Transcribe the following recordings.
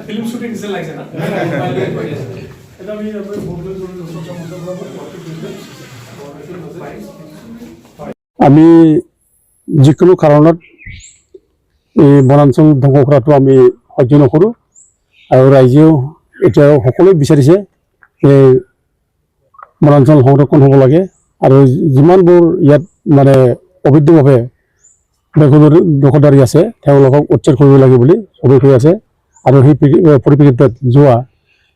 film shooting নিচিনা লাগিছে না এটা আমি আমি যিকোনো কাৰণত এই বনাঞ্চল ধ্বংস কৰাটো আমি সহ্য নকৰোঁ আৰু ৰাইজেও এতিয়া সকলোৱে বিচাৰিছে যে বনাঞ্চল সংৰক্ষণ হ'ব লাগে আৰু যিমানবোৰ ইয়াত মানে অবৈধভাৱে দখলদাৰী আছে তেওঁলোকক উচ্ছেদ কৰিব লাগে বুলি চবেই কৈ আছে আৰু সেই পৰিপ্ৰেক্ষিতত যোৱা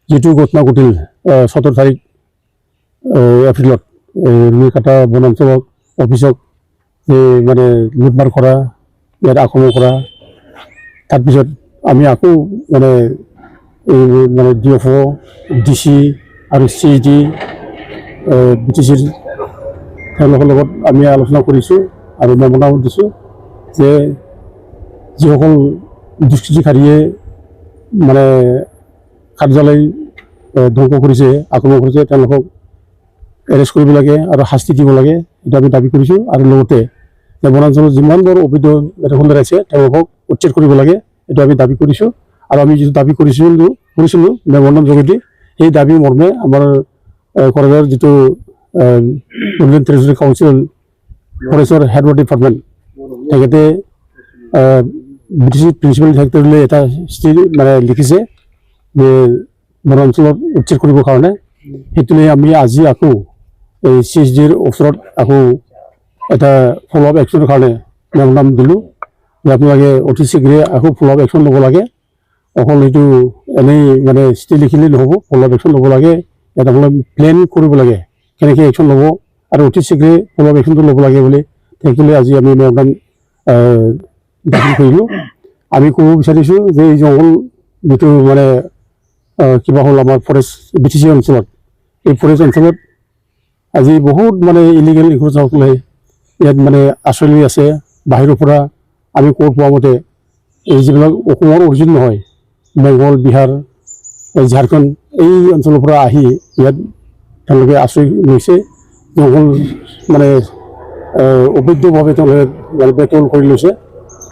যিটো ঘটনা ঘটিল 17 তাৰিখ এপ্ৰিলত ৰুইকাটা বনাঞ্চল অফিচক মানে লুটমাৰ কৰা ইয়াত আক্ৰমণ কৰা তাৰপিছত আমি আকৌ মানে মানে DFO DC আৰু CG BTC তেওঁলোকৰ লগত আমি আলোচনা কৰিছোঁ আৰু মেমনাও দিছোঁ যে যিসকল দুষ্কৃতিকাৰীয়ে মানে কাৰ্যালয় ধ্বংস কৰিছে আক্ৰমণ কৰিছে তেওঁলোকক এৰেষ্ট কৰিব লাগে আৰু শাস্তি দিব লাগে এটা আমি দাবী কৰিছোঁ আৰু লগতে বনাঞ্চলত যিমানবোৰ অবৈধ দখলদাৰ আছে তেওঁলোকক উচ্ছেদ কৰিব লাগে এইটো আমি দাবী কৰিছোঁ আৰু আমি যিটো দাবী কৰিছিলোঁ মেমনৰ যোগেদি সেই দাবী মৰ্মে আমাৰ কলেজৰ যিটো ইউনিয়ন ট্ৰেজাৰী কাউন্সিল ফৰেষ্টৰ হেড ডিপাৰ্টমেণ্ট তেখেতে BTC প্ৰিন্সিপাল ছেক্ৰেটাৰীলৈ এটা মানে লিখিছে যে বনাঞ্চলত উচ্ছেদ কৰিবৰ কাৰণে সেইটো লৈ আমি আজি আকৌ এই CSDৰ ওচৰত আকৌ এটা ফল' আপ একশ্যনৰ কাৰণে মেমনাম দিলোঁ যে আপোনালোকে অতি শীঘ্ৰে আকৌ ফল' আপ একশ্যন ল'ব লাগে অকল এইটো এনেই মানে ষ্টিল লিখিলেই নহ'ব ফল' আপ একশ্যন ল'ব লাগে ইয়াত আপোনালোকে প্লেন কৰিব লাগে কেনেকৈ একশ্যন ল'ব আৰু অতি শীঘ্ৰে ফল' আপ একশ্যনটো ল'ব লাগে বুলি তেখেতলৈ আজি আমি মেমনাম দাখিল কৰিলোঁ আমি ক'ব বিচাৰিছোঁ যে এই জংঘল যিটো মানে কিবা হ'ল আমাৰ ফৰেষ্ট BTC অঞ্চলত এই ফৰেষ্ট অঞ্চলত আজি বহুত মানে ইলিগেল ইনক্ৰোচসকলে ইয়াত মানে আশ্ৰয় লৈ আছে বাহিৰৰ পৰা আমি কৈ পোৱা মতে এই যিবিলাক অসমৰ অৰিজিন নহয় বেংগল বিহাৰ ঝাৰখণ্ড এই অঞ্চলৰ পৰা আহি ইয়াত তেওঁলোকে আশ্ৰয় লৈছে জংঘল মানে অবৈধভাৱে তেওঁলোকে মানে বেদখল কৰি লৈছে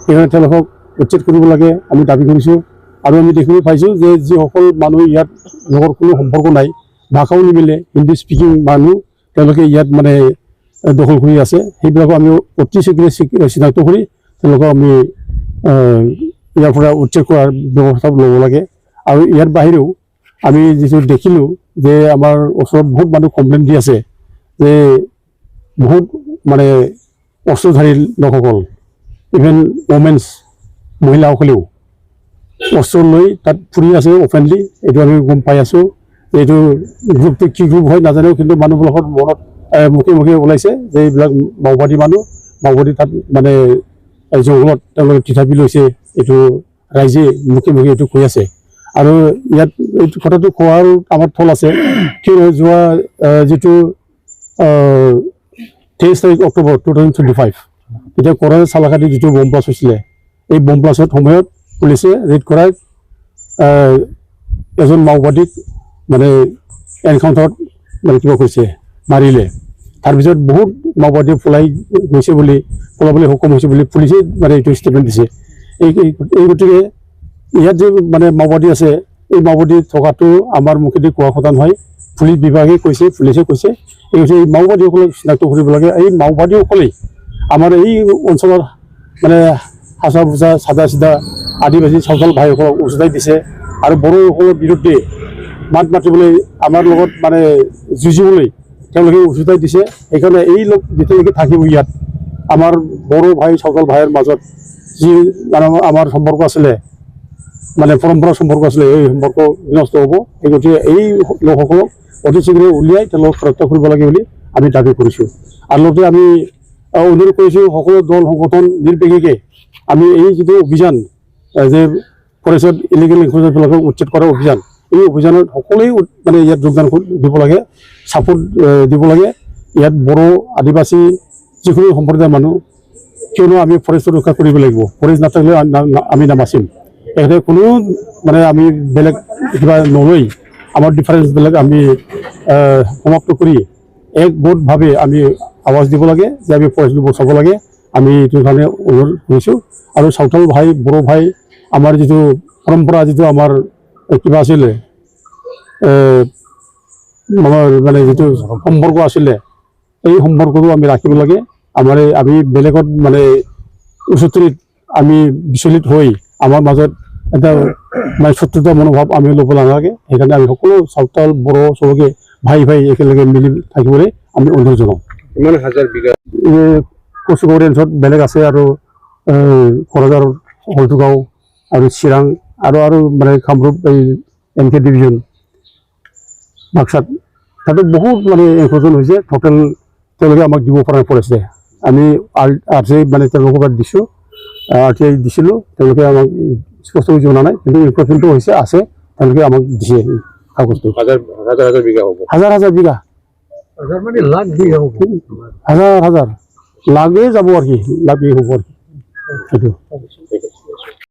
সেইকাৰণে তেওঁলোকক উচ্ছেদ কৰিব লাগে আমি দাবী কৰিছোঁ আৰু আমি দেখিবলৈ পাইছোঁ যে যিসকল মানুহ ইয়াত লগত কোনো সম্পৰ্ক নাই ভাষাও নিমিলে হিন্দী স্পিকিং মানুহ তেওঁলোকে ইয়াত মানে দখল কৰি আছে সেইবিলাকো আমি অতি শীঘ্ৰে চিনাক্ত কৰি তেওঁলোকক আমি ইয়াৰ পৰা উচ্ছেদ কৰাৰ ব্যৱস্থা ল'ব লাগে আৰু ইয়াৰ বাহিৰেও আমি যিটো দেখিলোঁ যে আমাৰ ওচৰত বহুত মানুহ কমপ্লেইন দি আছে যে বহুত মানে অস্ত্ৰধাৰী লোকসকল ইভেন ওমেন্স মহিলাসকলেও অস্ত্ৰ লৈ তাত ফুৰি আছে অপেনলি এইটো আমি গম পাই আছোঁ এইটো গ্ৰুপটো কি গ্ৰুপ হয় নাজানেও কিন্তু মানুহবিলাকৰ মনত মুখে মুখে ওলাইছে যে এইবিলাক মাওবাদী মানুহ মাওবাদী তাত মানে জংঘলত তেওঁলোকে থিতাপি লৈছে এইটো ৰাইজে মুখে মুখে এইটো কৈ আছে আৰু ইয়াত এইটো কথাটো কোৱাৰ আমাৰ ফল আছে কিয় যোৱা যিটো 23 তাৰিখ অক্টোবৰ 2025 এতিয়া কৰাই চালাকাটি যিটো বম ব্লাষ্ট হৈছিলে এই বম ব্লাষ্টৰ সময়ত পুলিচে ৰেড কৰাই এজন মাওবাদীক মানে এনকাউণ্টাৰত মানে কিবা কৈছে মাৰিলে তাৰপিছত বহুত মাওবাদী পলাই গৈছে বুলি পলাবলৈ সক্ষম হৈছে বুলি পুলিচে মানে এইটো ষ্টেটমেণ্ট দিছে এই গতিকে ইয়াত যে মানে মাওবাদী আছে এই মাওবাদী থকাটো আমাৰ মুখেদি কোৱা কথা নহয় পুলিচ বিভাগে কৈছে পুলিচে কৈছে এই হৈছে এই মাওবাদীসকলক চিনাক্ত কৰিব লাগে এই মাওবাদীসকলেই আমাৰ এই অঞ্চলৰ মানে হাচা ভুচা চাদা চিধা আদিবাসী চাওতাল ভাইসকলক উচতাই দিছে আৰু বড়োসকলৰ বিৰুদ্ধে মাত মাতিবলৈ আমাৰ লগত মানে যুঁজিবলৈ তেওঁলোকে উচতাই দিছে সেইকাৰণে এই লোক যেতিয়ালৈকে থাকিব ইয়াত আমাৰ বড়ো ভাই চাওতাল ভাইৰ মাজত যি আমাৰ সম্পৰ্ক আছিলে মানে পৰম্পৰা সম্পৰ্ক আছিলে এই সম্পৰ্ক বিনষ্ট হ'ব এই গতিকে এই লোকসকলক অতি শীঘ্ৰে উলিয়াই তেওঁলোকক গ্ৰেপ্তাৰ কৰিব লাগে বুলি আমি দাবী কৰিছোঁ আৰু লগতে আমি অনুৰোধ কৰিছোঁ সকলো দল সংগঠন নিৰ্বিশেষে আমি এই যিটো অভিযান যে ফৰেষ্টত ইলিগেল ইনক্ৰোচবিলাকক উচ্ছেদ কৰাৰ অভিযান এই অভিযানত সকলোৱে মানে ইয়াত যোগদান দিব লাগে ছাপোৰ্ট দিব লাগে ইয়াত বড়ো আদিবাসী যিকোনো সম্প্ৰদায়ৰ মানুহ কিয়নো আমি ফৰেষ্টৰ ৰক্ষা কৰিব লাগিব ফৰেষ্ট নাথাকিলে আমি নাবাচিম এখানে কোনো মানে আমি বেলেগ কিবা নলই আমাৰ ডিফাৰেঞ্চবিলাক আমি সমাপ্ত কৰি একগোটভাৱে আমি আৱাজ দিব লাগে যে আমি ফৰেষ্টটো বচাব লাগে আমি এইটো কাৰণে অনুৰোধ কৰিছোঁ আৰু সাঁওতাল ভাই বড়ো ভাই আমাৰ যিটো পৰম্পৰা যিটো আমাৰ কিবা আছিলে আমাৰ মানে যিটো সম্পৰ্ক আছিলে এই সম্পৰ্কটো আমি ৰাখিব লাগে আমাৰ আমি বেলেগত মানে উচতৰিত আমি বিচলিত হৈ আমাৰ মাজত এটা মানে শত্ৰুতা মনোভাৱ আমি ল'ব নালাগে সেইকাৰণে আমি সকলো সাঁওতাল বড়ো চবকে ভাই ভাই একেলগে মিলি থাকিবলৈ আমি অনুৰোধ জনাওঁ কিমান হাজাৰ বিঘা কচুগুৰি অঞ্চলত বেলেগ আছে আৰু কলেজৰ হলটুগাঁও আৰু চিৰাং আৰু মানে কামৰূপ এই NK ডিভিজন বাক্সাত তাতে বহুত মানে এনক্ৰ'চমেণ্ট হৈছে টোটেল তেওঁলোকে আমাক দিব পৰা পৰিছে আমি RTI মানে তেওঁলোকৰ পৰা দিছোঁ RTI দিছিলোঁ তেওঁলোকে আমাক স্পষ্টকৈ জনা নাই কিন্তু এনক্ৰ'চমেণ্টটো হৈছে আছে তেওঁলোকে আমাক দিছে কাগজটো হাজাৰ হাজাৰ বিঘা হ'ব হাজাৰ বিঘা মানে লাখ বিঘা হ'ব হাজাৰ লাখেই যাব আৰু কি লাখ বিঘা হ'ব আৰু কি সেইটো